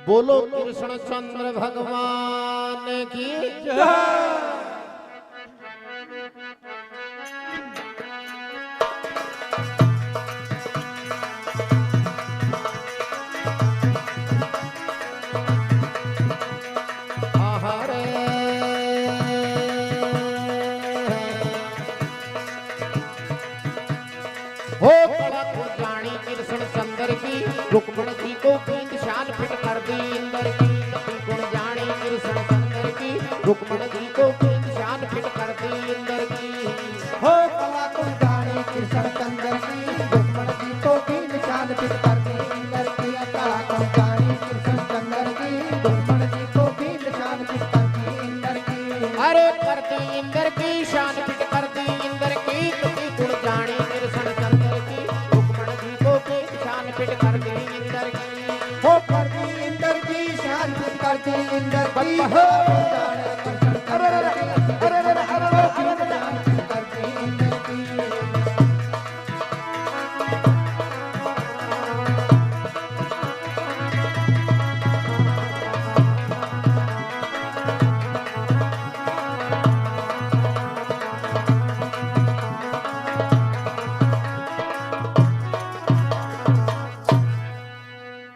बोलो कृष्ण चंद्र भगवान की जय। हो बड़ा को जानी कृष्ण चंद्र की रुक्मण जी को पीत शान फिट कर दी इंद्र की गुण जानी कृष्ण चंद्र की रुक्मण जी को पीत शान फिट कर दी इंद्र की। हो बड़ा को जानी कृष्ण चंद्र की रुक्मण जी को पीत शान फिट कर दी इंद्र की। बड़ा को जानी कृष्ण चंद्र की रुक्मण जी को पीत शान फिट कर दी इंद्र की। अरे कर दी इंद्र की शान फिट कर दी इंद्र की गुण जानी कृष्ण चंद्र की रुक्मण जी को पीत शान फिट कर दी इंद्र की। हो कर दी इंद्र की शान फिट कर दी इंद्र की। हो जाने कृष्ण चंद्र की शान फिट कर दी इंद्र की।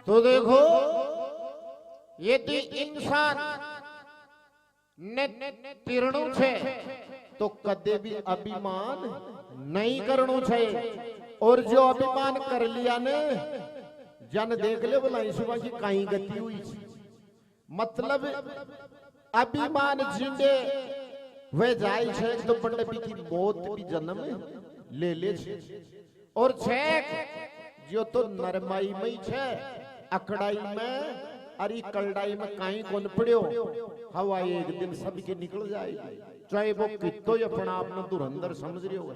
तो देखो यदि इंसान ने तीरणु छे तो कदे भी अभिमान नहीं करनो छे। और जो अभिमान कर लिया ने जन देख ले बोला ईश्वर की कहीं गति हुई थी। मतलब अभिमान जिंदे वे जाय छे तो पंडबी की मौत भी जन्म ले ले छे। और छे जो तो नरमाई में छे अकड़ाई में अरे कलडाई में काई कौन पड़ियो हवा एक दिन सबके निकल जाएगी चाहे वो कितो ही अपना अपना धुरंधर समझ रहे हो।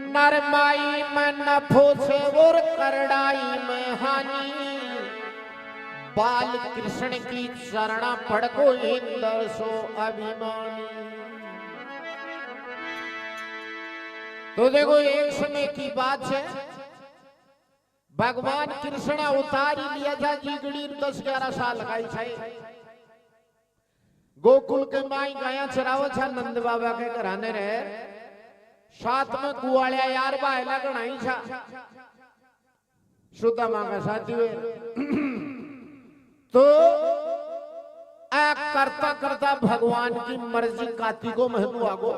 नरमाई में नफो से और करड़ाई में हानि बाल कृष्ण की चरणा पड़ को इंद्र सो अभिमानी। तो देखो एक समय की बात है भगवान कृष्ण उतारी लिया था जिगड़ी 10-11 साल लगाई छे। गोकुल के माई गाया चराव छा नंद बाबा के घराने रहे साथ में कुआलिया यार बायला गणाई छा सुदामा का साथी हुए। तो करता करता भगवान की मर्जी कार्तिको महबू आगो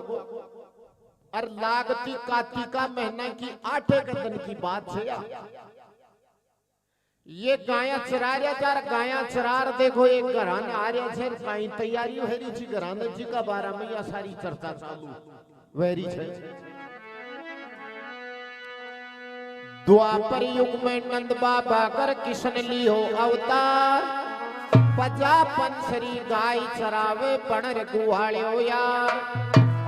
और लागती कार्तिका महीना की 8 दिन की बात है। ये गाया चरा रहा था गाया चरार देखो एक घराने आ रहा छे कहीं तैयारी हो रही थी घराने जी का 12 में या सारी चर्चा चालू वेरी छे। द्वापर युग में नंद बाबा कर किशन लियो अवतार पजा पंसरी गाय चरावे बनर गुहाळ्यो यार।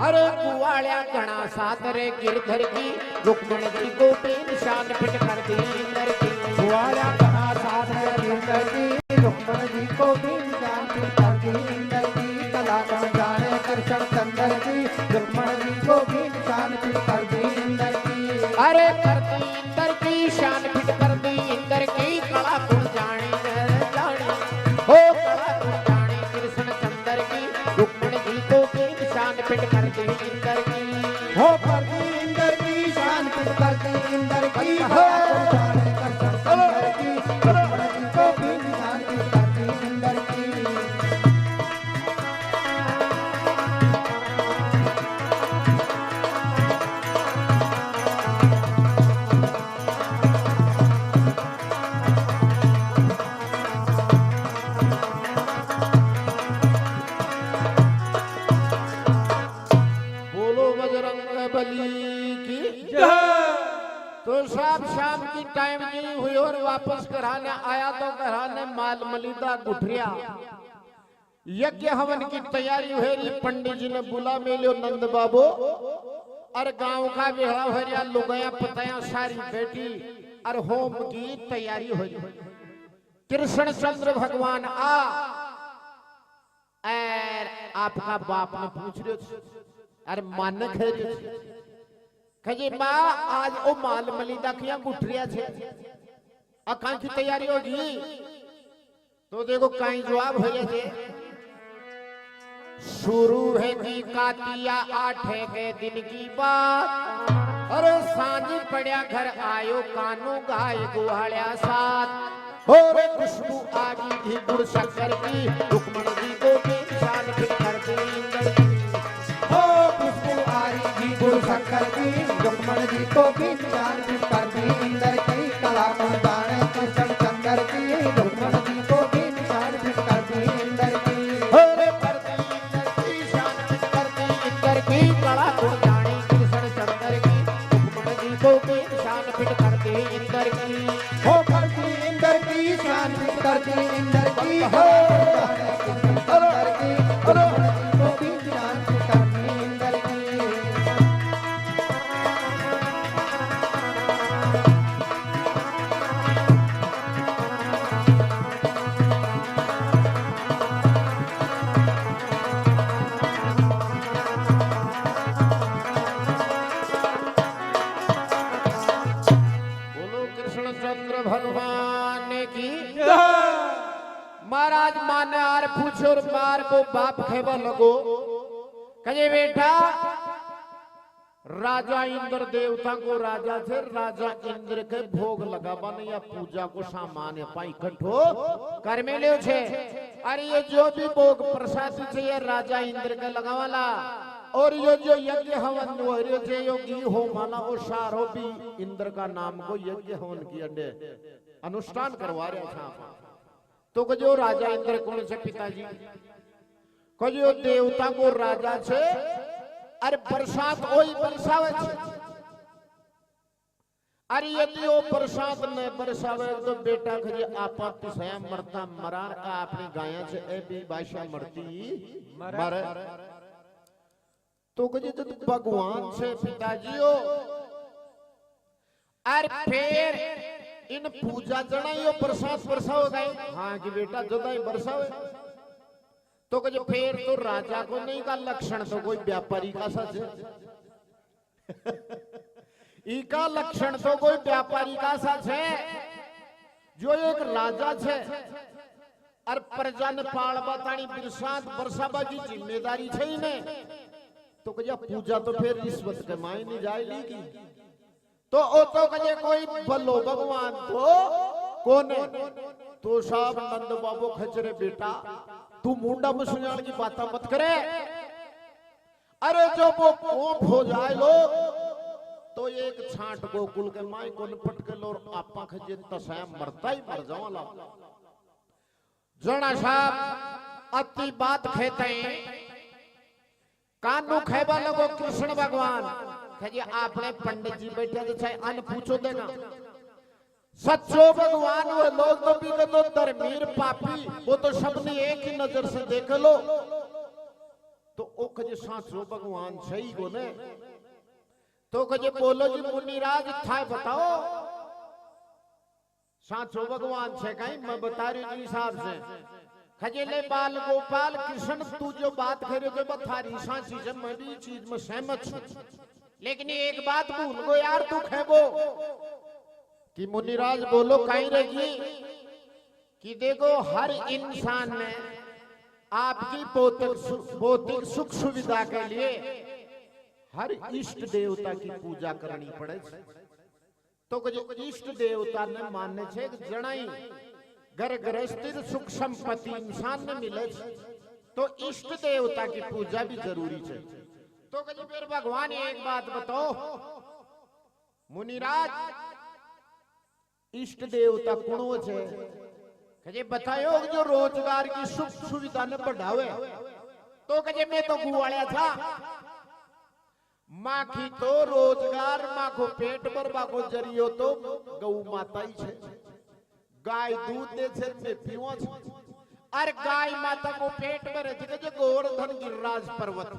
अरे गुवालिया घना सादरे गिरधर की रुक्मण जी को निशान फिट कर दी इंद्र की। गुवालिया घना सादरे गिरधर की रुक्मण जी को निशान फिट कर दी इंद्र की। कला कौन जाने कृष्ण चंद्र की रुक्मण जी को निशान फिट कर दी इंद्र की। अरे कर दी इंद्र की शान फिट कर दी इंद्र की कला कौन जाने हो कला कौन जाने कृष्ण चंद्र की रुक्मण जी को निशान फिट कर दी इंद्र की। हो कर दी इंद्र की शान फिट कर दी इंद्र की। हो जाने कृष्ण चंद्र की रुक्मण जी को निशान फिट कर दी इंद्र की। तो साहब शाम की टाइम नहीं हुई और वापस घराने आया तो घराने माल मलिदा गुठरिया यज्ञ हवन की तैयारी हुई। पंडित जी ने बुला मिलो नंद बाबू और गांव का बेड़ा भरिया लुगाया पताया सारी बेटी और होम की तैयारी हुई। कृष्ण चंद्र भगवान आ आपका बाप ने पूछ रहे अरे मानक है कहे माँ आज ओ माल मलिदा किया गुठरिया छे अकां की तैयारी होगी तो देखो कहीं जवाब हो जाए शुरू है की कातिया आठे के दिन की बात अरे सांझ पड़िया घर आयो कानू गाय गुहाड़िया साथ और खुशबू आगी घी गुड़ शक्कर की रुक्मण जी को बेचान फिर कर दी हो खुशबू आई घी गुड़ शक्कर की रुक्मण जी को भी जान कर दी इंदर की कला जाने कृष्ण चंद्र की रुक्मण जी को भी जान कर दी इंदर की अरे कर दी इंदर की शान कर दी इंदर की कला जाने कृष्ण चंद्र की रुक्मण जी को बेचान फिर कर दी इंदर की हो कर दी इंदर की शान कर दी इंदर की हो जाने कृष्ण चंद्र की रुक्मण जी को भी जान कर दी इंदर की बोलो कृष्णचंद्र भगवान की महाराज माने आर पूछो और मार को बाप खेबा लगो कहे बेटा राजा इंद्र देवता को राजा थे राजा इंद्र के भोग लगावा नहीं या पूजा को सामान्य पाई इकट्ठो कर में ले छे अरे ये जो भी भोग प्रसाद छे ये राजा इंद्र के लगावाला और ये जो यज्ञ हवन हो रहे थे योगी हो माला वो सारो भी इंद्र का नाम को यज्ञ हवन की अंडे अनुष्ठान करवा रहे था तो जो राजा इंद्र कौन से पिताजी को जो देवता को राजा छे अरे बरसात ओई बरसावे छे अरे यदि वो बरसात ने बरसावे तो बेटा खजे आपा पिसया मरता मरार अपनी गाया छे ए भी भाषा मरती मर तो कहे जब भगवान से पिताजी हो और फिर इन पूजा जनाइयो प्रसाद बरसाओ गए हाँ कि बेटा जदाई बरसावे तो कहे फिर तो राजा को नहीं का लक्षण तो कोई व्यापारी का सच है इका लक्षण तो कोई व्यापारी का सच है जो एक राजा छे और प्रजा ने पालवा तानी बरसात बरसावा की जिम्मेदारी छे ही ने तो कहे पूजा तो फिर रिश्वत कमाई नहीं जाएगी की तो ओ तो कहे कोई भलो भगवान तो कोने तो साहब नंद बाबू खचरे बेटा तू मुंडा मुसलमान की बात मत करे अरे जो वो कोप हो जाए लोग तो एक छांट गोकुल के माई को पटके लो आपा खजे तसाया मरता ही मर जावाला जना साहब अति बात खेते हैं कानू खेबा लगो कृष्ण भगवान खजे आपने पंडित जी बैठे तो चाहे अन पूछो देना सच्चो भगवान वो लोग तो भी तो धर्मीर पापी वो तो सबने एक ही नजर से देख लो तो ओ खजे साचो भगवान सही को ने तो कहे बोलो जी मुनिराज था बताओ साचो भगवान से कहीं मैं बता रही हूँ हिसाब से खजे ले बाल गोपाल कृष्ण तू जो बात करे तो बथारी सांसी से मैं भी चीज में सहमत हूँ लेकिन एक बात भूल गो यार तू खेबो कि मुनिराज बोलो कहीं रहेगी कि देखो हर इंसान ने आपकी भौतिक सुख सुविधा के लिए हर इष्ट देवता की पूजा करनी पड़े तो जो इष्ट देवता ने मानने छे जनाई घर गृहस्थी सुख संपत्ति इंसान ने मिले तो इष्ट देवता की पूजा भी जरूरी है तो फिर भगवान एक बात बताओ मुनिराज इष्ट देवता कुणो छे कहे बतायो जो रोजगार की सुख सुविधा ने बढ़ावे तो कहे मैं तो गुवाड़िया था माँ की तो रोजगार माँ को पेट भरवा को जरियो तो गौ माता ही छे गाय दूध दे छे मैं पीवा छे अरे गाय माता को पेट भरे छे जो गोवर्धन गिरिराज पर्वत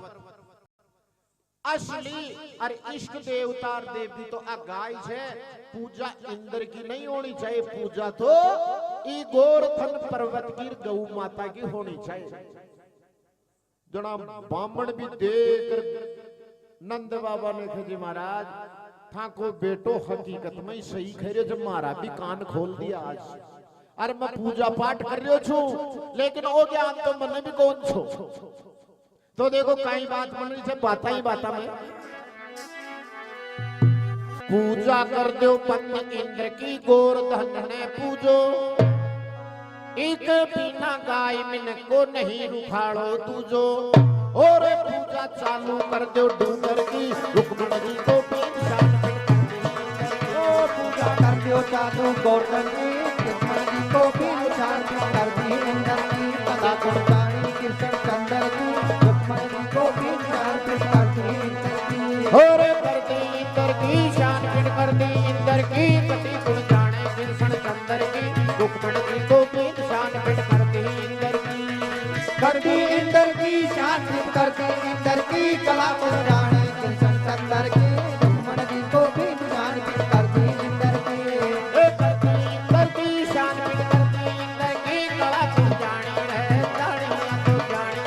असली अरे इष्ट देवता देवी तो आ गाय छे पूजा इंद्र की नहीं होनी चाहिए पूजा तो ई गोवर्धन पर्वत की गौ माता की होनी चाहिए जना ब्राह्मण भी देकर नंद बाबा ने कहे महाराज था को बेटो हकीकत में सही कह रहे जब मारा भी कान खोल दिया आज। अरे मैं पूजा पाठ कर रही छू लेकिन ओ ज्ञान तो मन भी कौन छो। तो देखो कई बात बन रही है बाता ही बाता में पूजा कर दो पंत इंद्र की गोवर्धन ने पूजो एक बिना गाय मिन को नहीं रुखाड़ो तुझो। और पूजा चालू कर दो डूंगर की रुक्मण जी को पीछान पूजा कर दो चालू गोवर्धन की रुक्मण जी को भी निशान कर दी इंद्र की कला गुणगानी कृष्ण चंद्र की रुक्मण जी को भी निशान कर दी इंद्र की। और कर दी इंद्र की शान फिर कर दी इंद्र की कति गुण जाने कृष्ण चंद्र की रुक्मण जी को भी निशान फिर कर दी इंद्र की। कर दी इंद्र की शान कर दी इंद्र की कला गुणगानी कृष्ण चंद्र की रुक्मण जी को भी निशान कर दी इंद्र की। कर दी शान फिर कर दी इंद्र की कला गुण जाने रहे जाने तो जाने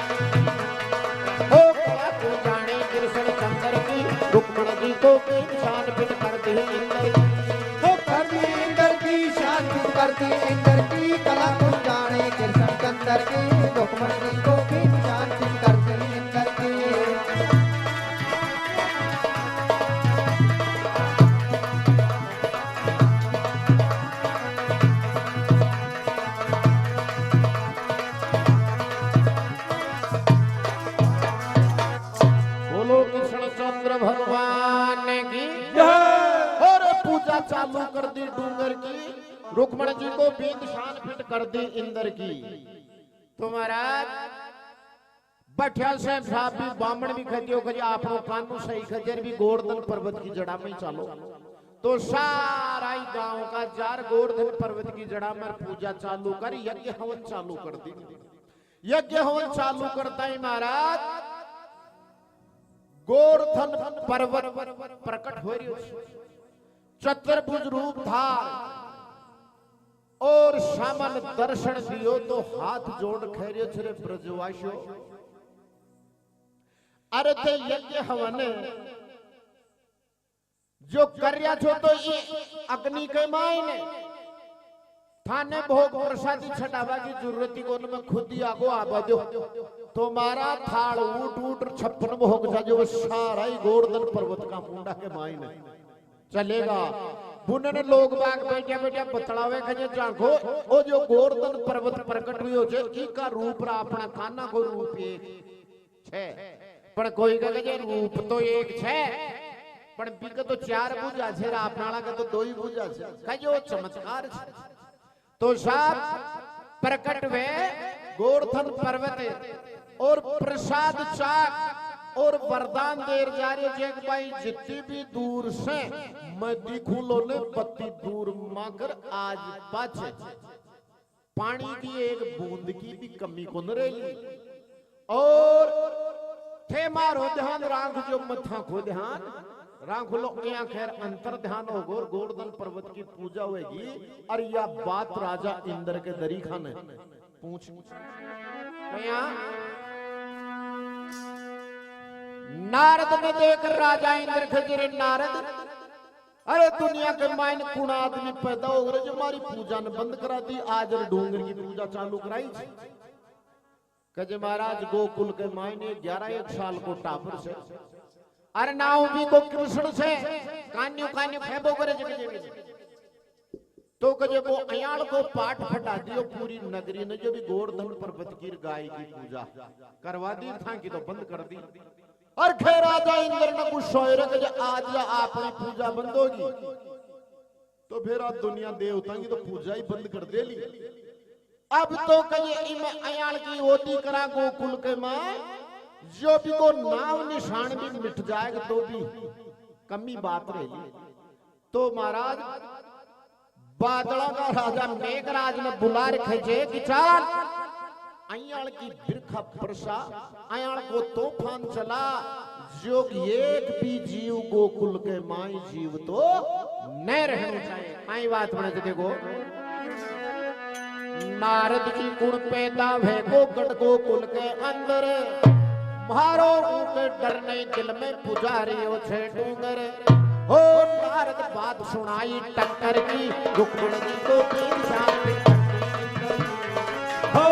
ओ कला गुण जाने कृष्ण चंद्र की रुक्मण जी को भी निशान फिर कर दी इंद्र की। कर दी इंद्र की शान कर दी इंद्र की कला गुण जाने कृष्ण चंद्र की रुक्मण जी को भी निशान कर दी इंद्र की। बोलो कृष्ण चंद्र भगवान की। और पूजा चालू कर दी डूंगर की रुक्मण जी को बींद शान फिट कर दी इंद्र की। तो महाराज बैठा से साहब भी बामण भी खतियो करी आपनो कानू सही खजर भी गोवर्धन पर्वत की जड़ा में चालो। तो सारा ही गांव का जार गोवर्धन पर्वत की जड़ा में पूजा चालू कर यज्ञ हवन चालू कर दी। यज्ञ हवन चालू करता ही महाराज गोवर्धन पर्वत प्रकट हो रही चतुर्भुज रूप धार और सामन दर्शन दियो तो हाथ जोड़ खैरियो छरे ब्रजवासियो। अरे ते यज्ञ हवन जो कर्या छो तो ये अग्नि के मायने थाने भोग प्रसादी छटावा की जरूरत को में खुद ही आगो आबा दो। तो मारा थाल ऊट ऊट 56 भोग था जो सारा ही गोवर्धन पर्वत का मुंडा के मायने चलेगा। बुनने लोग बाग बैठे बैठे बतलावे खजे जाखो ओ जो गोवर्धन पर्वत प्रकट हुई छे ई का रूप रा अपना काना को रूप एक छे पण कोई का कहे रूप तो एक छे पण बीक तो 4 बुझा छे रा अपनाला के तो 2 ही बुझा छे कहो चमत्कार छे। तो साहब प्रकट वे गोवर्धन पर्वत और प्रसाद चाक और वरदान देर जा रहे जे भाई जितनी भी दूर से मैं दिखूलो ने बत्ती दूर माकर आज बचे पानी की एक बूंद की भी कमी को न रही। और थे मारो ध्यान राख जो मथा को ध्यान राख लो या खैर अंतर ध्यान हो गोवर्धन पर्वत की पूजा होगी। और यह बात राजा इंद्र के दरी खाने पूछ नारद ने देख राजा इंद्र खजरे नारद अरे दुनिया के मायने कुण आदमी पैदा हो गए जो हमारी पूजा ने बंद करा दी आज डूंगर की पूजा चालू कराई थी। कहे महाराज गोकुल के मायने 11 साल को टापर से अरे नाव भी को कृष्ण से कान्यू कान्यू फेबो करे जगह तो कहे वो अयाल को पाठ फटा दियो पूरी नगरी ने जो भी गोवर्धन पर्वत की गाय की पूजा करवा दी था कि तो बंद कर दी। और खैर राजा इंद्र ने कुछ सोच रहे आज आपकी पूजा बंद होगी तो फिर आप दुनिया देवता की तो पूजा ही बंद कर दे ली। अब तो कहीं अयाल की होती करा गोकुल के मां जो भी को नाम निशान भी मिट जाएगा तो भी कमी बात रहेगी। तो महाराज बादलों का राजा मेघराज ने बुला रखे थे कि चाल अयाल की बिरखा वर्षा अयाल को तूफान चला जो एक भी जीव गोकुल के माई जीव तो न रहना चाहिए। आई बात बने तो देखो नारद की गुण पैदा है गोकुल के अंदर मारो के डर नहीं दिल में पुजारियों छे डूंगर हो नारद बात सुनाई टक्कर की रुक्मणी जी को तीन शान पे हो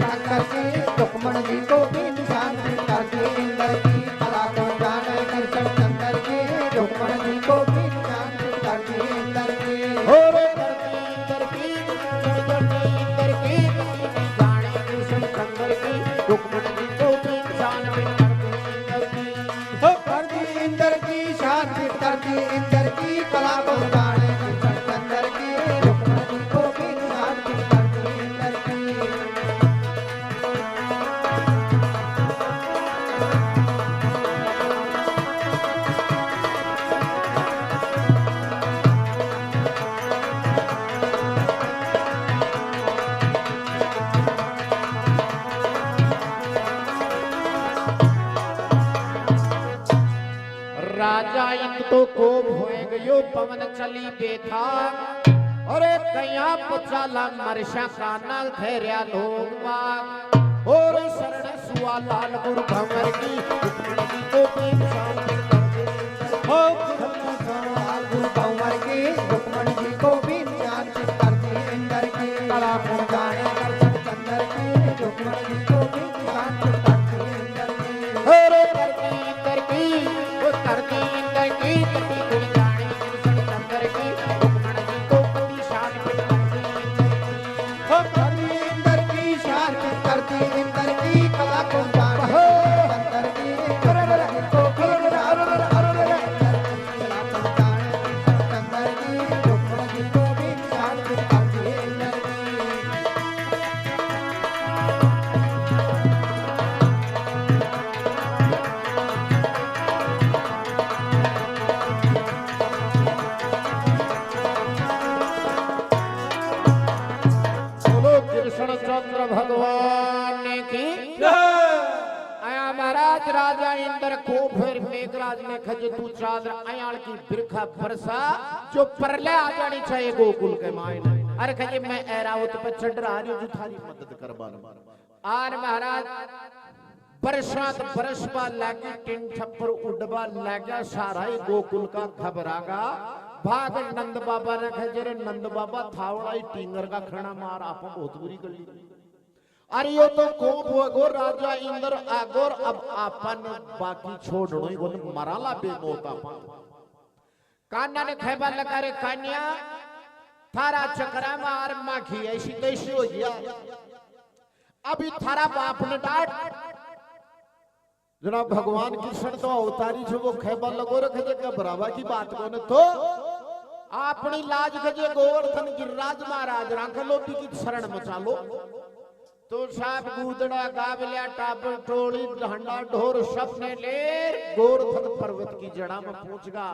टक्कर की रुक्मण जी को भी निशान करके इंद्र की कला को जाने कृष्ण चंद्र की रुक्मण जी को भी निशान करके इंद्र की हो रे इंद्र की इंद्र की जाने कृष्ण चंद्र की रुक्मणी जी को तीन शान पे हो कर दी इंद्र की शान कर दी इंद्र की कला को जाने कृष्ण चंद्र की रुक्मण जी को भी निशान करके इंद्र की राजा इंद तो कोप होए गयो पवन चली बेथा अरे कया पचाला मरशा काना घेरिया लोग बाग और शरण सुआ लाल गुरु भंवर की रुक्मणी जी को तीन शान हो गुरु भंवर की रुक्मणी जी को भी निशान करके इंद्र की कला को जाने कृष्ण चंद्र की रुक्मणी जी को भी निशान करके इंद्र की अरे करती इंद्र की वो करती इंद्र की कटी गुण जाने कृष्ण चंद्र की रुक्मणी जी को तीन शान हो करती इंद्र की शान करती इंद्र की कला को जाने चंद्र की रुक्मणी जी को भी चंद्र की रुक्मणी जी को भी निशान करके इंद्र की बोलो कृष्ण चंद्र भगवान की आया महाराज राजा इंद्र को फिर मेघराज ने खज तू चादर अयाल की बिरखा बरसा जो परले आ जानी चाहिए गोकुल के मायने अरे खजे मैं ऐरावत पे चढ़ रहा हूं जो थारी मदद करवान आर महाराज बरसात बरसबा लागी टिन छप्पर उड़बा लागा सारा ही गोकुल का घबरागा भाग नंद बाबा ने खजरे नंद बाबा थावड़ा ही टिंगर का खड़ा मार आप बहुत बुरी कर ली अरे यो तो कोप गो राजा इंद्र आगोर अब आपन बाकी छोड़नो ही बोल मराला बेमौत आपन कान्या ने खैबा लगा रे कान्या थारा चक्रा मार माखी ऐसी तैसी हो गया अभी थारा बाप ने डांट जनाब भगवान कृष्ण तो अवतारी जो वो खैबा लगो रखे घबरावा की बात को न तो अपनी लाज खजे गोवर्धन गिरिराज महाराज राख लो की शरण मचा लो तो साहब गूदड़ा गावलिया टापर टोली ढंडा ढोर सब ने ले गोवर्धन पर्वत की जड़ा में पहुंच गा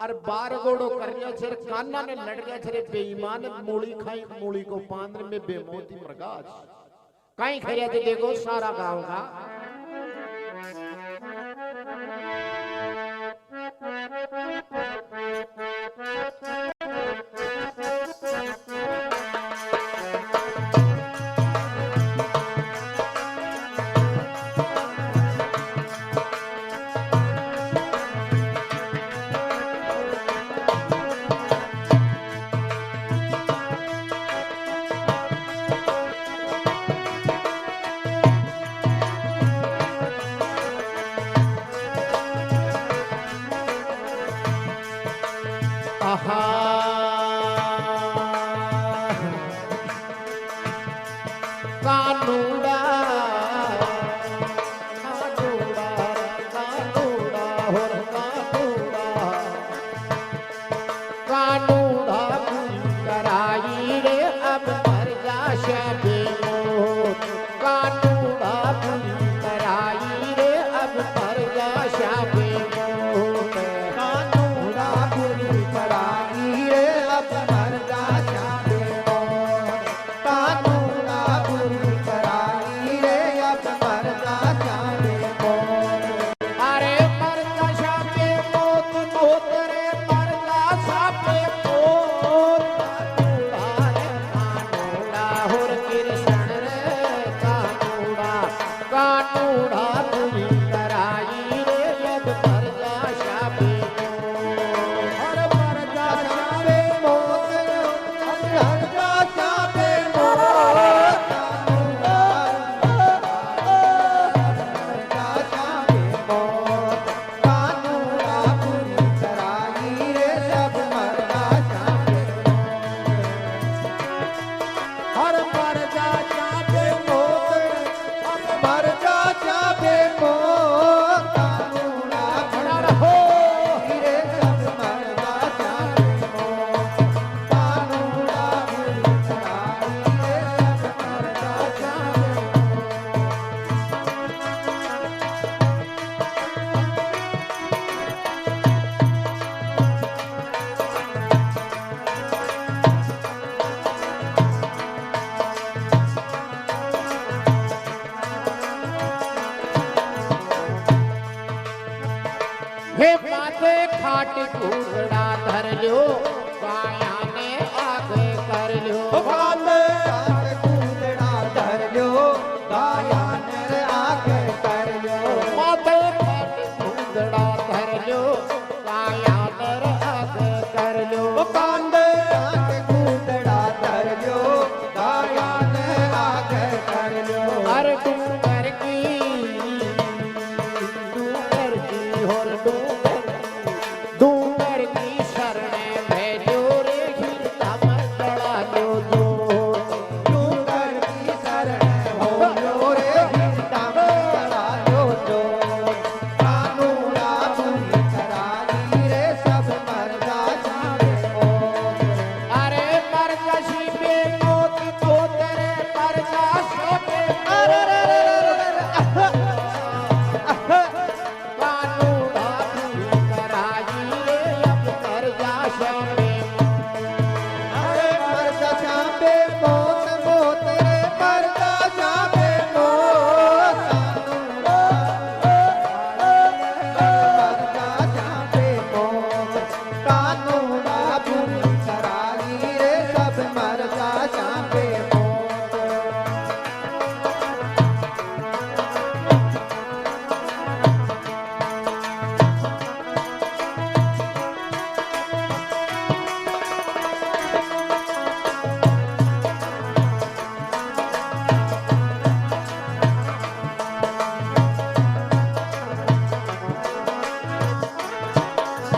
और बार गोड़ो कर लिया छे कान्ना ने लड़ गया छे बेईमान मूली खाई मूली को पांद्र में बेमौती मरगाज कहीं खरिया थे देखो सारा गांव का कानूड़ा कानूड़ा कानूड़ा हो कानूड़ा कानूड़ा कराई रे अब मर जा शबे मौत कानूड़ा कराई रे अब मर जा शबे मौत कानूड़ा पूरी कराई रे अब मर जा शबे मौत कानूड़ा पूरी कराई रे अब मर जा शबे मौत अरे मर जा शबे मौत मौत रे मर जा शबे मौत कूदड़ा धर लो काया ने आगे कर लो काटे कूदड़ा धर लो काया ने आगे कर लो माथे काटे कूदड़ा धर लो काया ने आगे कर लो कांदे काटे कूदड़ा धर लो काया ने आगे कर लो अरे डूंगर की और डूंगर की शरणे भेजो रे गिरता में चढ़ा लो जो डूंगर की शरण हो लो रे गिरता में चढ़ा लो जो कानूना पूरी कराई रे सब मर्दा जावे ओ अरे मरकशी पे मोत तो तेरे मरकशी पे कानूना पूरी कराई रे अब कर जा शमे अरे मर्दा जावे मौत मौत रे मर्दा जावे मौत मर्दा जावे मौत कानूना पूरी कराई रे सब मर्दा जावे मौत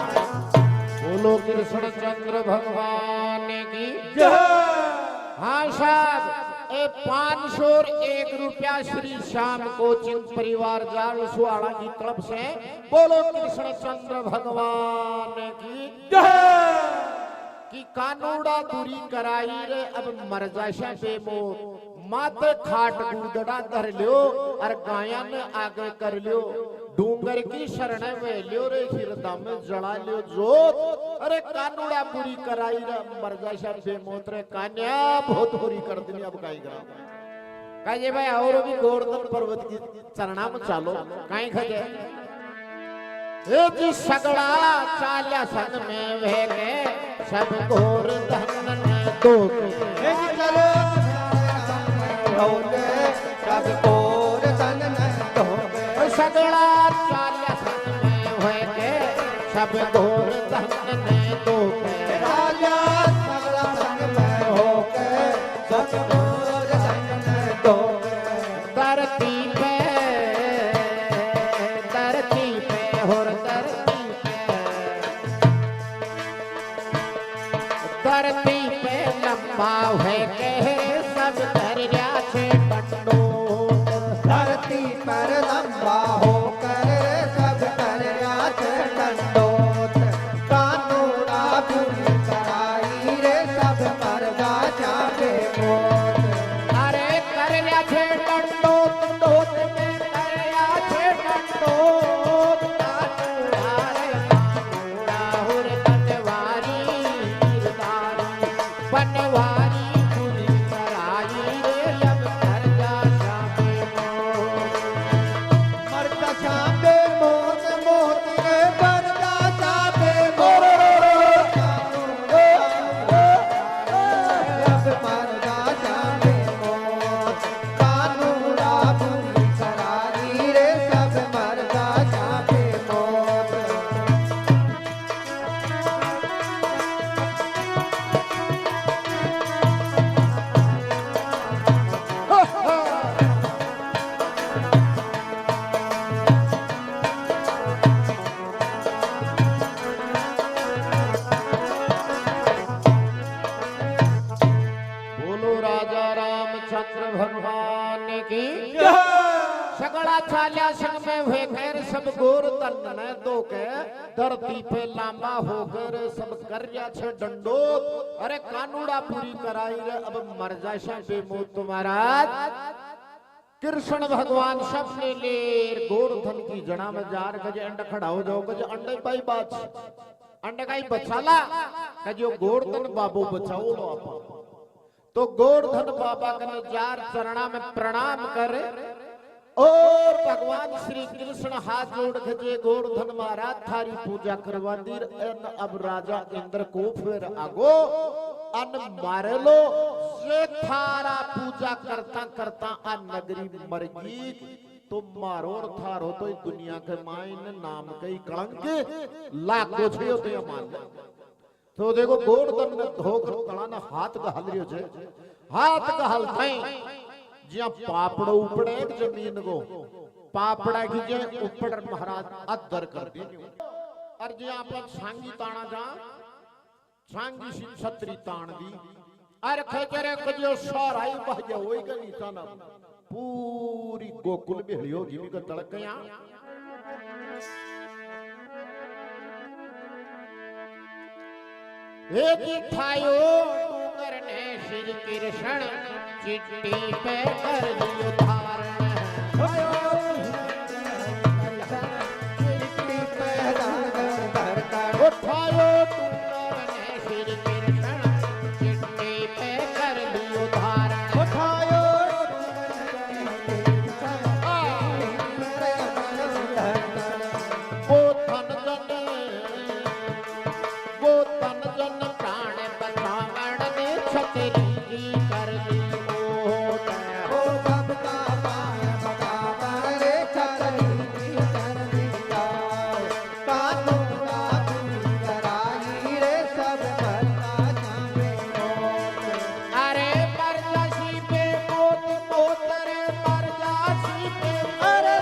बोलो कृष्ण चंद्र भगवान की हाँ साहब ए 501 रुपया श्री श्याम कोचिंग परिवार जाल सुहाड़ा की तरफ से बोलो कृष्ण चंद्र भगवान की कानूड़ा दूरी कराई रे अब मर जाशा बेमोत माथे खाट गुदड़ा धर लियो और गायन आगे कर लियो डूंगर की शरण में लियो रे हिरदा में जड़ा लियो जोत अरे कानूड़ा पूरी कराई रे मर जाशा बेमोत रे कान्या बहुत पूरी कर दी अब काई करा काजे भाई और भी गोवर्धन पर्वत की चरणा में चालो काई खजे ए जी सगड़ा चाल्या सन में वेगे सब घोर धन ने दो चलो होगे सब कोर तन न होगे सगड़ा चाल्या सन में वेगे सब घोर धन ने दो राजा सगला संग में होगे सब कोर तन न होगे धरती पे और धरती पे लंबा है कह सब दरिया छे डंडो धरती पर लंबा होकर सब दरिया से डंडोत कानूना पूरी कराई रे सब मर्दा जाके मोत अरे दरिया छे डंडो डोत में दरिया छे डंडो कानूड़ा रे कानूड़ा हुर बनवारी गिरदारी बनवारी पूरी कराई रे अब कर जा शामे मर्दा जाके मोत मोत रे मर्दा जाके मोत अब मर्दा जाके मोत कानूना पूरी कराई रे सब मर्दा जाके मोत बोलो राजा रामचंद्र भगवान की सगड़ा चाल्या संग में हुए खैर सब गोर तन न दो के धरती पे लांबा होकर सब कर्या छे डंडो अरे कानूड़ा पूरी कराई रे अब मर जाशा बेमोत तुम्हारा कृष्ण भगवान सब ने ले गोवर्धन की जड़ा में जार गजे अंड खड़ा हो जाओ गजे अंडे पाई बात अंडे का ही बचाला कजो गोवर्धन बाबू बचाओ लो आप तो गोवर्धन बाबा कने जार चरणा में प्रणाम करे और भगवान श्री कृष्ण हाथ जोड़ के गोवर्धन महाराज थारी पूजा करवा दी। अब राजा इंद्र को फिर आगो अन मारे लो जे थारा पूजा करता करता आ नगरी मर गई तो मारो और थारो तो दुनिया के मायने नाम कई कलंक लाखों छे तो मान तो देखो गोवर्धन ने धोकर कलाना हाथ गहल रियो छे हाथ गहल थई जिया पापड़ो उपड़े जमीन को पापड़ा की जे ऊपर महाराज अदर कर दी और जिया अपन सांगी ताना जा सांगी सी छतरी तान दी अरे खेचरे कजो साराई बहजे होई के नीचा ना पूरी गोकुल में हलियो गिमी का तड़क गया एक थायो करने श्री कृष्ण चिट्ठी पे कर दियो धारण चिट्ठी पे धारण उठायो करने श्री कृष्ण चिट्ठी पे कर दियो धारण उठायो वो धन जन प्राण बचावण ने छतरी की कर दी मोट ओ सबका पाय बगावरे छतरी की कर दिया कानूना पूरी कराई रे सब भरता जावे मोट अरे परजासी पे मोत मोत रे परजासी पे अरे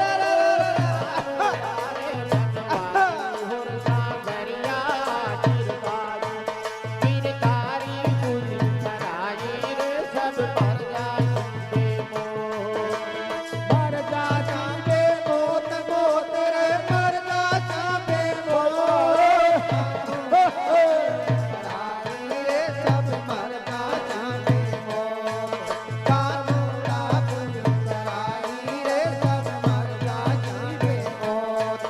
मर जा जावे मोत मोत रे मर जा जावे मोत कराई रे सब मर जा जावे मोत कानूना पूरी कराई रे सब मर जा जावे मोत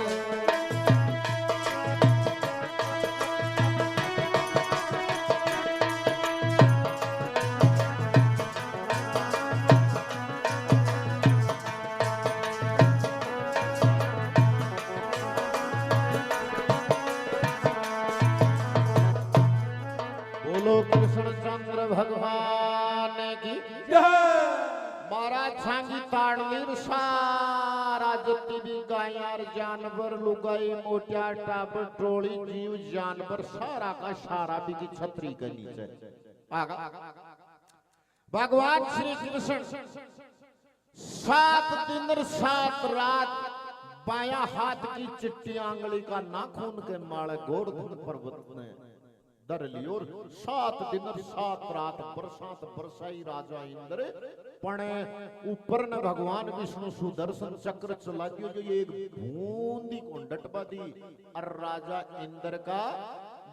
बोलो कृष्ण चंद्र भगवान की महाराज छांगी ताड़वीर सारा जितनी भी गायार जानवर लुगाई मोटिया टाबर टोली जीव जानवर सारा का सारा भी की छतरी के नीचे आगा भगवान श्री कृष्ण 7 दिन 7 रात बाया हाथ की चिट्टी आंगली का नाखून के माले गोवर्धन पर्वत में दर लियो 7 दिन 7 रात बरसात बरसाई राजा इंद्र पणे ऊपर ने भगवान विष्णु सुदर्शन चक्र चला दियो जो ये एक बूंदी को डटबा दी और राजा इंद्र का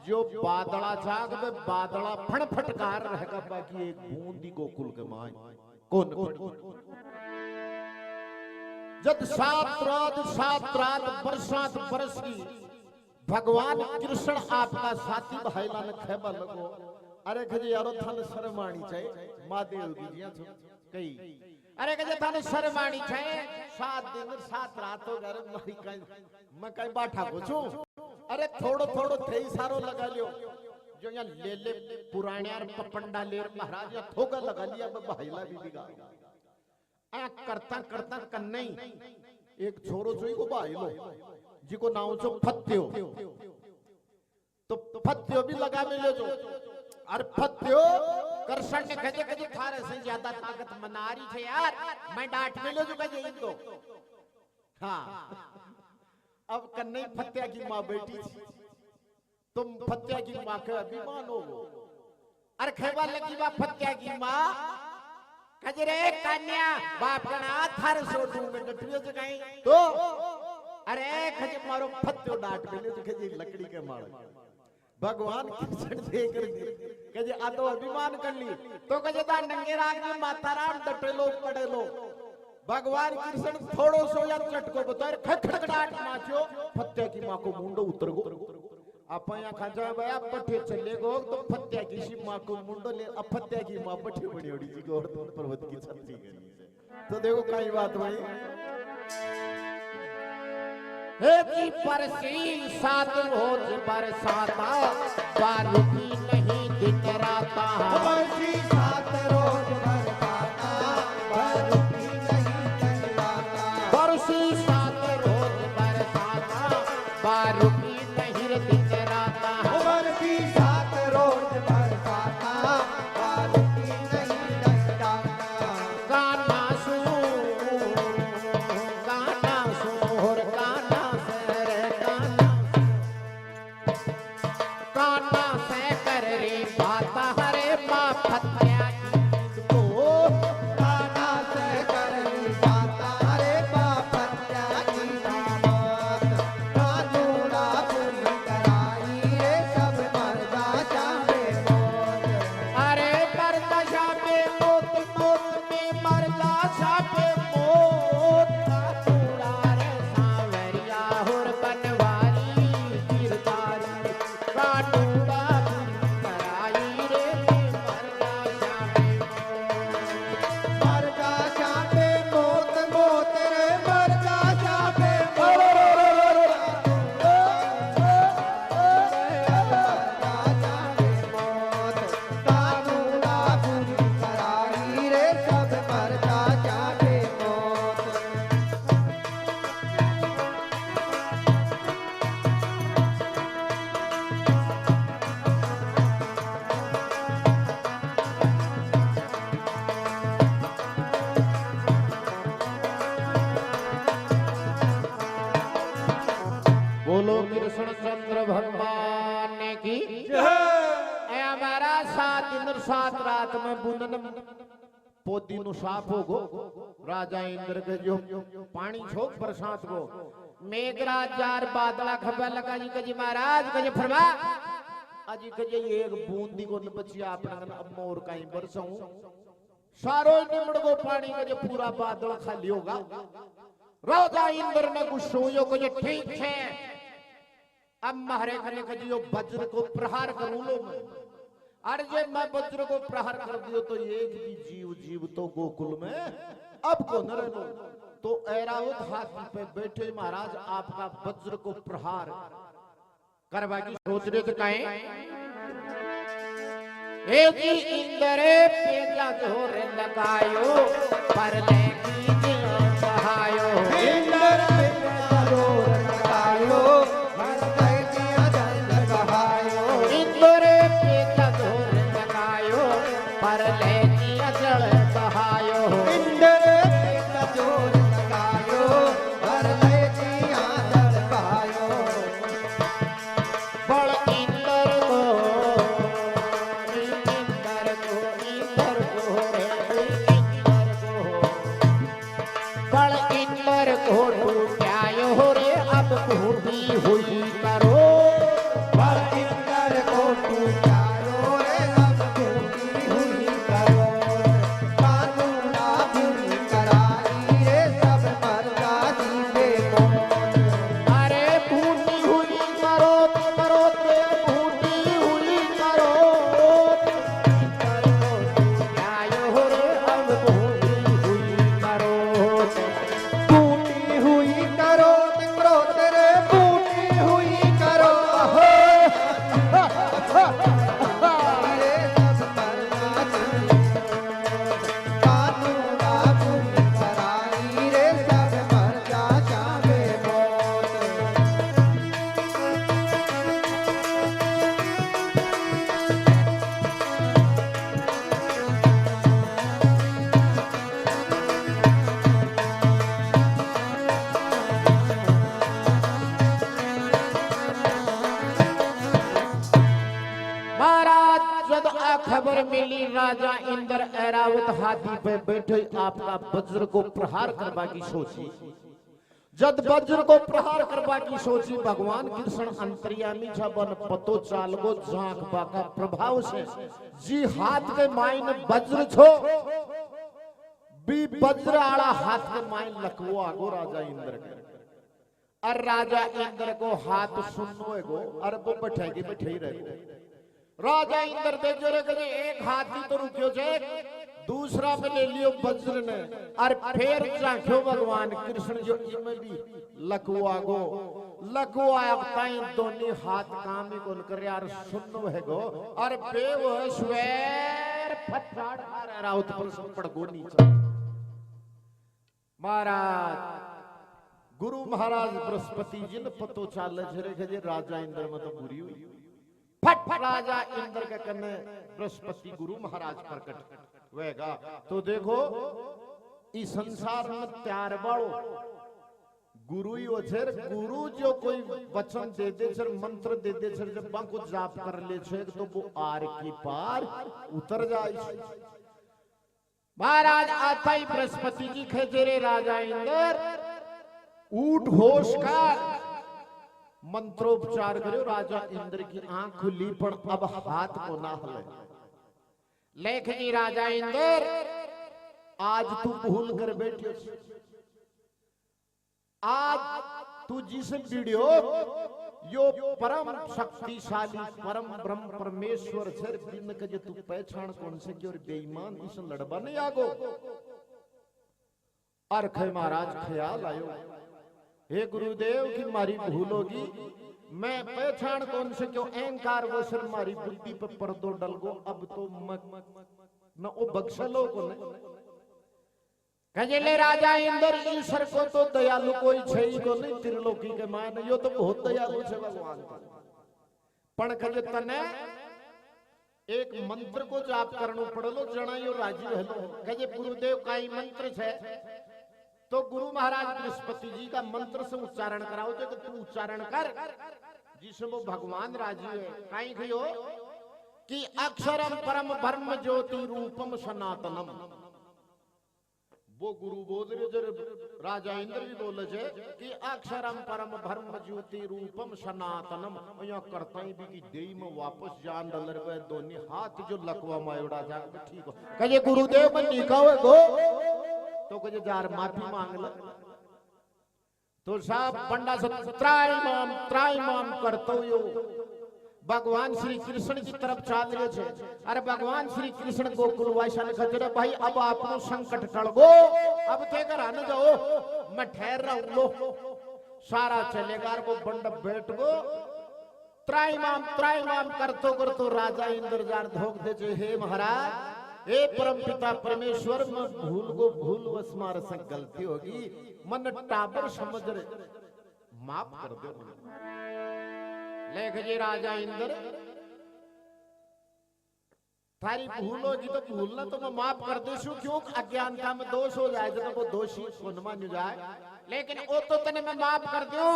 जो बादला जाग में बादला फटकार रहेगा बाकी एक बूंदी गोकुल के माय कौन जब 7 रात बरसात बरस की भगवान कृष्ण आपका साथी भाईला ने खेबा लगो अरे खजे यारो थाने शर्माणी चाहिए महादेव की जिया कई अरे खजे थाने शर्माणी चाहिए 7 दिन 7 रात हो गए मारी कई मैं कई बाठा को छु अरे थोड़ो थे सारो लगा लियो जो यहाँ ले ले पुराणियार पपंडा लेर महाराज या थोगा लगा लिया भाईला भी बिगा आ करता कन्ने एक छोरो जोई को भाईलो जिको नाम छो फत्यो तो फत्यो भी लगा मिलो जो और फत्यो कृष्ण ने कहे थारे से ज्यादा ताकत मनारी छे यार मैं डांट मिलो जो कहे इनको हाँ अब कन्ने फत्या की माँ बेटी थी तुम फत्या की माँ के अभिमान हो अरे खेबा लगी बा फत्या की माँ कहे रे कन्या बाप का ना थारे सोटू में डटियो जो कहीं तो अरे खजे मारो फत्यो डांट मिले तो खजे लकड़ी के मार भगवान कृष्ण देख रहे कहे आ तो अभिमान कर ली तो कहे दा नंगे राग में माता राम डटे लो पड़े लो भगवान कृष्ण थोड़ो सो या चटको बता खटखटाट माचो फत्या की मां को मुंडो उतर गो आप यहाँ खाजा भया पठे चले गो तो फत्या की सी मां को मुंडो ले अब फत्या की मां पठे बड़ी बड़ी जी को और पर्वत की छतरी गई तो देखो कई बात हुई की परसी 7 रोज बरसाता बारुकी नहीं दिन राता बरसी 7 रोज बरसाता बारुकी नहीं दिन राता बरसी 7 रोज बरसाता बारुकी नहीं दिन राता बरसी 7 रोज बरसाता बारुकी नहीं दिन राता गाना सुर गाना सर गाना से कर रे बात हरे माँ फत्या को गाना से करनी बाता रे बापत्या की दामत कानूना पूरी कराई रे सब मर्दा चाहे मौत अरे मरदा छापे मौत मौत में मरदा छापे मौत कानूड़ा रे सांवरिया हुर बनवारी गिरदारी कानूड़ा पूरी कराई रे मरदा छापे मर्दा चाहे मौत मौत रे मर्दा चाहे मौत कानूना पूरी कराई रे सब मर्दा चाहे मौत बोलो कृष्ण चंद्र भगवान की ऐ हमारा 7 दिन और 7 रात में बुंदन पोती नु साफ होगो राजा इंद्र के जो पानी छोक बरसात को मेघराज जार बादला खबर लगा जी कजी महाराज कजी फरमा अजी कजी एक बूंदी को न बची आपन अब मोर काई बरसाऊं सारो निमड़ को पानी का जो पूरा बादल खाली होगा राजा इंद्र ने कुछ सोचो को जो ठीक है अब महारे खने का जो वज्र को प्रहार करूं लो मैं अरे जे मैं वज्र को प्रहार कर दियो तो एक भी जीव तो गोकुल में अब को न रहो तो ऐरावत हाथी पे बैठे महाराज आपका वज्र को प्रहार करवा की सोच रहे थे कहें एक ही इंद्र पेजा जोर लगायो पर लेकी दिया बहायो इंद्र जोर लगायो हर दैत्य जल बहायो इंद्र पेजा जोर लगायो पर लेकी अजल बहायो इंद्र जोर लगायो हर दैत्य जल बहायो बड़ इंद्र को बड़ इंद्र को टूटायो रे अब बूढ़ी हुई करो पर इंद्र को टूटायो रे अब टूटी हुई करो कानूना पूरी कराई रे सब मर्दा जीवे मौत अरे बूढ़ी हुई करो ते बूढ़ी हुई करो इंद्र को टूटायो रे अब बूढ़ी हुई करो टूटी हुई करो तिम्रो तेरे टूटी हुई करो रे सब मर्दा जीवे कानूना पूरी कराई रे सब मर्दा चाहे मौत महाराज जब खबर मिली राजा इंद्र ऐरावत हाथी पे बैठे आपका वज्र को प्रहार करवा की सोची जब वज्र को प्रहार करवा की सोची भगवान कृष्ण अंतर्यामी छबन पतो चाल गो झांक बाका प्रभाव से जी हाथ के माइन वज्र छो बी वज्र आला हाथ के माइन लखवो आगो राजा इंद्र के और राजा इंद्र को हाथ सुनो एगो और वो बैठेगी बैठे ही रहे राजा इंद्र देख जो रे एक हाथी तो रुकियो जे दूसरा में ले लियो वज्र ने और फिर चाख्यो भगवान कृष्ण जो इमे भी लकुआ गो लकुआ ताई दोनी हाथ काम ही कोन कर यार सुनो है गो और बे वो स्वेर फटाड़ आ राउत पर सब पड़ गो नीचे महाराज गुरु महाराज बृहस्पति जी ने पतो चाल झरे के राजा इंद्र में तो बुरी हुई फट राजा इंद्र के कन्ने बृहस्पति गुरु महाराज प्रकट होएगा तो देखो इस संसार में त्यार बाड़ो गुरु ही होछर गुरु जो कोई वचन दे दे छर मंत्र दे दे छर जब बाको जाप कर ले छे तो वो आर की पार उतर जाए महाराज आता ही बृहस्पति जी खेजेरे राजा इंद्र ऊट होश का मंत्रोपचार करो राजा इंद्र की आंख खुली पर अब हाथ को ना हले लेखनी राजा इंद्र आज तू भूल कर बैठे आज तू जिस वीडियो यो परम शक्तिशाली परम ब्रह्म परमेश्वर सर बिन के जो तू पहचान कौन से की और बेईमान इस लड़बा नहीं आगो अर्थ महाराज ख्याल आयो हे गुरुदेव की मारी भूल होगी मैं पहचान कौन से क्यों अहंकार वो सर मारी बुद्धि पर पर्दो डल गो अब तो न ओ बख्शलो को ने कजले राजा इंद्र ईश्वर को तो दयालु कोई छे ही को नहीं त्रिलोकी के मान यो तो बहुत दयालु छे भगवान पण कजे तने एक मंत्र को जाप करनो पड़लो जणायो राजी हेलो कजे गुरुदेव काई मंत्र छे तो गुरु महाराज बृहस्पति जी का मंत्र से उच्चारण कराओ जो तू उच्चारण कर जिसमें वो भगवान राजी है काई खयो कि अक्षरम परम ब्रह्म ज्योति रूपम सनातनम वो गुरु बोल रहे राजा इंद्र भी बोले छे कि अक्षरम परम ब्रह्म ज्योति रूपम सनातनम या करता ही भी कि देई में वापस जान डलर वे दोनी हाथ जो लकवा मायोड़ा जा ठीक हो कहे गुरुदेव में निकाओ गो तो कुछ जार माफी मांग ल तो साहब पंडा से त्राईमाम करतो यो भगवान श्री कृष्ण की तरफ चाल रहे छे अरे भगवान श्री कृष्ण गोकुल वासन खजरे भाई अब आपनो संकट टल गो अब ते घर आने जाओ मैं ठहर रहा लो सारा चलेगा वो बंड बैठ गो त्राईमाम करतो राजा इंद्र जार धोख दे छे हे महाराज हे परम पिता परमेश्वर में भूल को भूल वस मार से गलती होगी मन टाबर समझ रे माफ कर दो लेख जी राजा इंद्र थारी भूल होगी तो भूलना तो मैं माफ कर देशु क्यों अज्ञानता में दोष हो जाए जब वो दोषी पुण्य मान जाए लेकिन वो तो तने मैं माफ कर दूं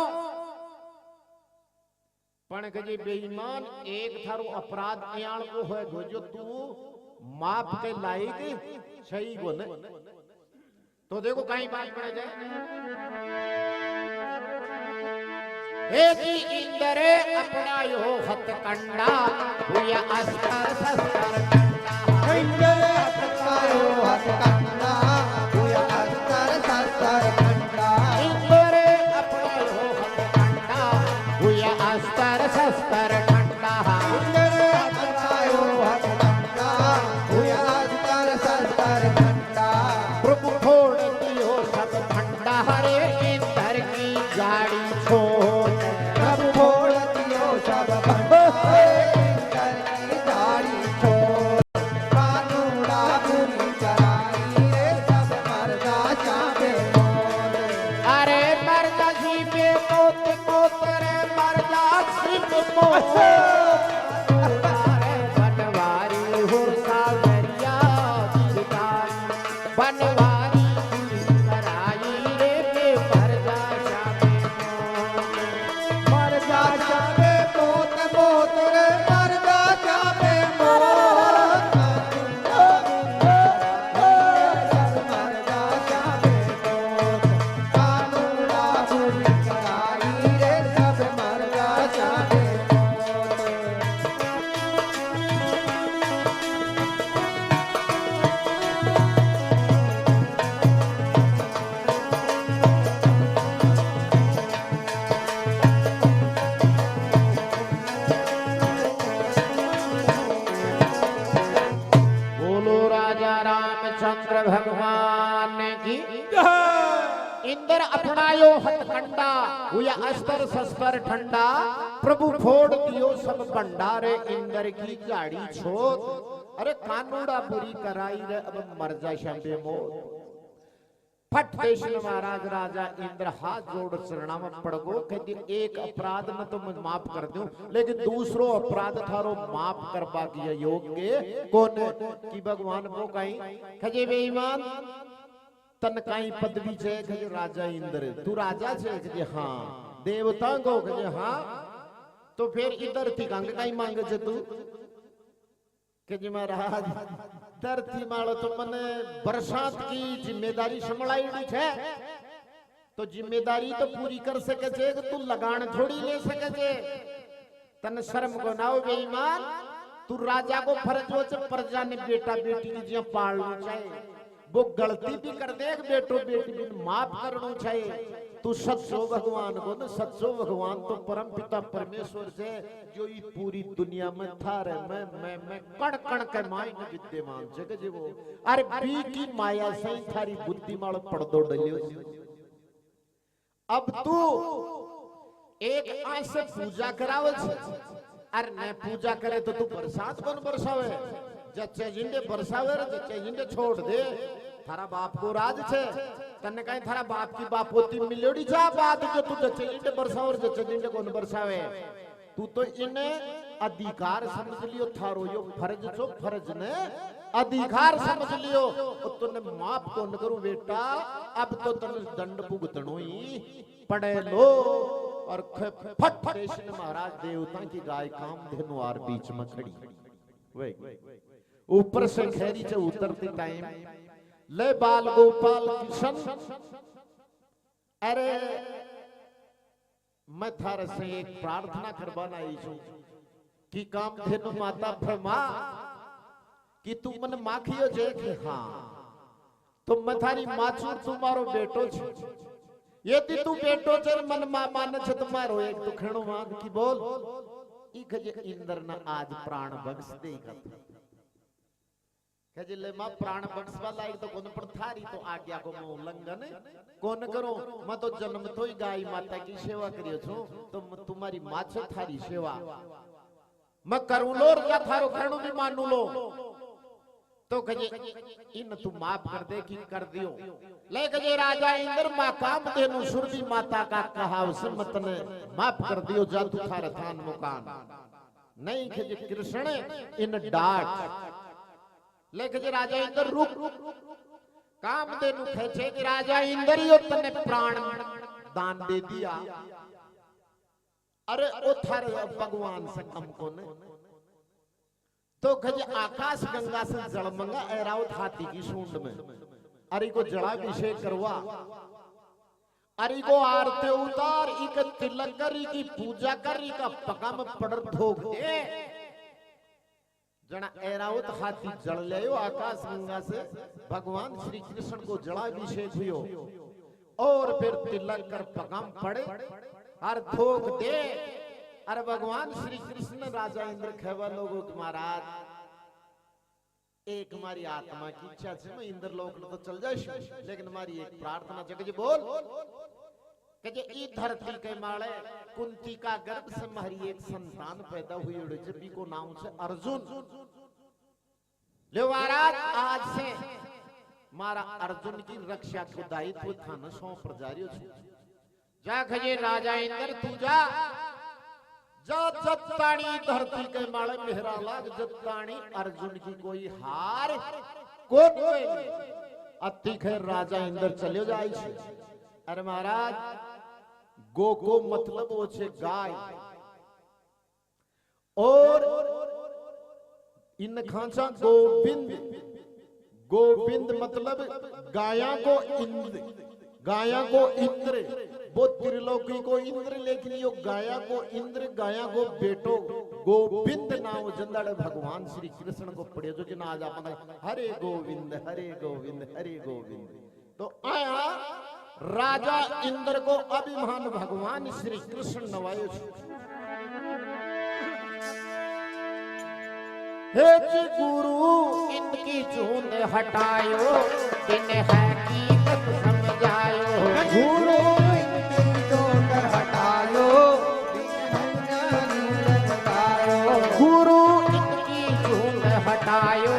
पण कजे बेईमान एक थारो अपराध अयाण को है जो तू माप के लायक सही को ने तो देखो कहीं बात पड़ जाए हे जी इंद्र अपना यो हथकंडा हुआ अस्तर शस्त्र कंडा इंद्र अपना यो हथकंडा हुआ अस्तर शस्त्र कंडा इंद्र अपना यो हथकंडा हुआ अस्तर शस्त्र कंडा इंद्र अपना यो हथकंडा हुआ अस्तर शस्त्र कंडा प्रभु खोड़ दियो सब भंडा हरे इंद्र की गाड़ी छोड़ प्रभु खोड़ दियो सब भंडा इंद्र की गाड़ी रामचंद्र भगवान की इंद्र अपनायो हथकंडा हुआ अस्तर शस्त्र ठंडा प्रभु फोड़ दियो सब भंडारे इंद्र की गाड़ी छोड़ अरे कानूड़ा बुरी कराई रे अब मर जा शंबे मोत फट देशन महाराज राजा इंद्र हाथ जोड़ चरणा में पड़ गो कहती एक अपराध न तो मैं माफ कर दूं लेकिन दूसरो अपराध थारो माफ करवा किया योग्य कौन की भगवान वो कहीं खजे बेईमान तन काई पदवी छे खजे राजा इंद्र तू राजा छे खजे हां देवता को खजे हां तो फिर इधर थी गंग काई मांगे छे तू कि महाराज धरती मालो तो मने बरसात की जिम्मेदारी संभाळाई छे तो जिम्मेदारी तो पूरी कर सके छे कि तू लगान थोड़ी ले सके छे तन शर्म को ना हो बेईमान तू राजा को फर्ज हो छे प्रजा ने बेटा बेटी की जिया पालना चाहिए वो गलती भी कर दे बेटो बेटी भी माफ करना चाहिए तू सच्चो भगवान को न सच्चो भगवान तो परम पिता परमेश्वर से जो ये पूरी दुनिया में था रे मैं कण कण के माय में विद्यमान जगह जे वो अरे बी की माया सही थारी बुद्धि माल पड़दो डलियो अब तू एक आंख से पूजा करावल छे अरे न पूजा करे तो तू बरसात बन बरसावे जच्चे जिंदे बरसावे रे जच्चे जिंदे छोड़ दे थारा बाप को राज छे तन्ने कहीं थारा बाप की बापोती मिलोड़ी जा बात जो तू जच्चे जिंदे बरसावे जच्चे जिंदे कोन बरसावे तू तो इने अधिकार समझ लियो थारो यो फर्ज छो फर्ज ने अधिकार समझ लियो तो तन्ने माफ कोन करूं बेटा अब तो तन्ने दंड भुगतनो ही पड़े लो और फट देशन महाराज देवता की गाय काम धेनु आर बीच में खड़ी वे ऊपर से खैरी से उतरते टाइम ले बाल गोपाल किशन अरे मैं थारे से एक प्रार्थना करवाना आई छू कि काम धेनु माता फरमा कि तू मन माखियो जे कि हां तो मैं थारी माचू तुम्हारो बेटो छे यदि तू बेटो छे मन मा मान छे तुम्हारो एक दुखणो मांग की बोल ई खजे इंद्र न आज प्राण बख्श दे कहे ले मां प्राण बख्शवा लायक तो कोन पर थारी तो आज्ञा को मैं उल्लंघन कोन करो मैं तो जन्म तो ही गाय माता की सेवा करियो छु तो तुम्हारी मां छे थारी सेवा मैं करूं लो या थारो करणो भी मानू लो तो कहे इन तू माफ कर दे कि कर दियो ले कहे राजा इंद्र मां काम देनु सुरभि माता का कहा सम्मत ने माफ कर दियो जा तू थारे थान मुकान नहीं कहे कृष्ण इन डाट लेके जे राजा इंद्र रुक काम देनु खेचे कि राजा इंद्र ही तने प्राण दान दे दिया अरे ओ थारे भगवान से कम को ने तो खजे आकाश गंगा से जल मंगा ऐरावत हाथी की सूंड में अरे को जलाभिषेक करवा अरे को आरती उतार इक तिलक करी की पूजा करी का पका में पड़ धोक दे जना ऐरावत हाथी जल लियो आकाश गंगा से भगवान श्री कृष्ण को जलाभिषेक हुयो और फिर तिलक कर पगम पड़े और थोक दे अरे भगवान श्री कृष्ण राजा इंद्र खेवा लोगों के महाराज एक हमारी आत्मा की इच्छा से मैं इंद्र लोक तो चल जाए लेकिन हमारी एक प्रार्थना जगह जी बोल कि ई धरती के माले कुंती का गर्भ से हमारी एक संतान पैदा हुई जब को नाम से अर्जुन ले महाराज आज से मारा अर्जुन की रक्षा को दायित्व था न सौंप जारी जा खजे राजा इंद्र तू जा जत्तानी धरती के माले मेहरा लाग जत्तानी अर्जुन की कोई हार कोई अति खैर राजा इंद्र चले जाई छे अरे महाराज गो मतलब वो छे गाय और इन खांचा गोविंद मतलब गाया को इंद्र वो त्रिलोकी को इंद्र लेकिन यो गाया को इंद्र गाया को बेटो गोविंद नाम जंदाड़े भगवान श्री कृष्ण को पढ़े जो जिना आज आप हरे गोविंद हरे गोविंद हरे गोविंद तो आया राजा इंद्र को अभिमान भगवान श्री कृष्ण नवायो हे जी गुरु इनकी चूंद हटायो, दिन हकीकत समझायो। गुरु इनकी चूंद हटायो, गुरु इनकी चूंद हटायो,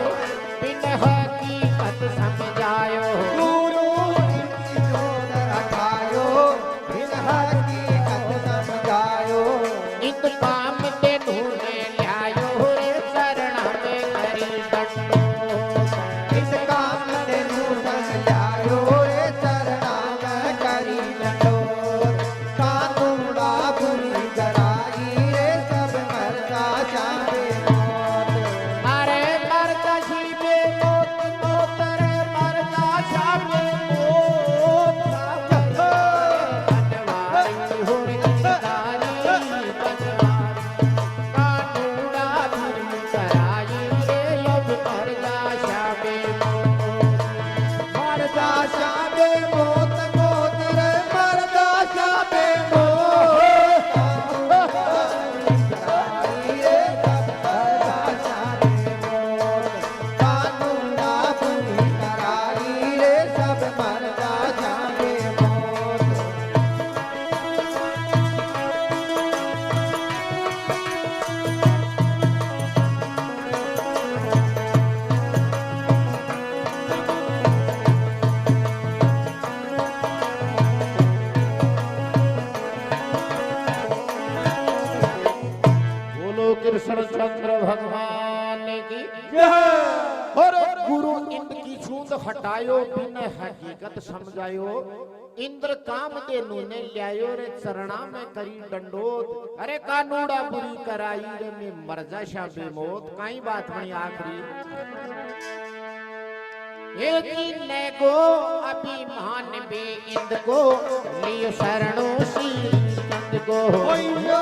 बिन हकीकत समझायो। गुरु इनकी चूंद हटायो, बिन हकीकत समझायो। इत काम तेनू ने ल्यायो रे चरण में करी दंडोत। इस काम तेनू समझायो रे चरणा में करी दंडोत। कानूड़ा बुरी कराई रे सब मरदा जावे मौत। अरे मरदा जीवे मौत, मौत रे मरदा जावे मौत। बनवारी हो रे निस्तारी बनवारी, कानूड़ा बुरी कराई रे अब मरदा जावे मौत। मरदा जावे मौत, मौत रे मरदा जावे मौत। कराई रे सब मरदा जावे मौत। कानूड़ा बुरी कराई रे सब मरदा जावे मौत। बोलो कृष्ण चंद्र भगवान की। और गुरु इनकी छूंद हटायो, बिन हकीकत समझायो। इंद्र काम तेनू ने ल्यायो रे चरणा में करी दंडोत। अरे कानूड़ा बुरी कराई रे में मर जा शाबे मौत। काई बात बनी आखरी एक ने को अभिमान बे इंद को लियो शरणों सी चंद को। ओयो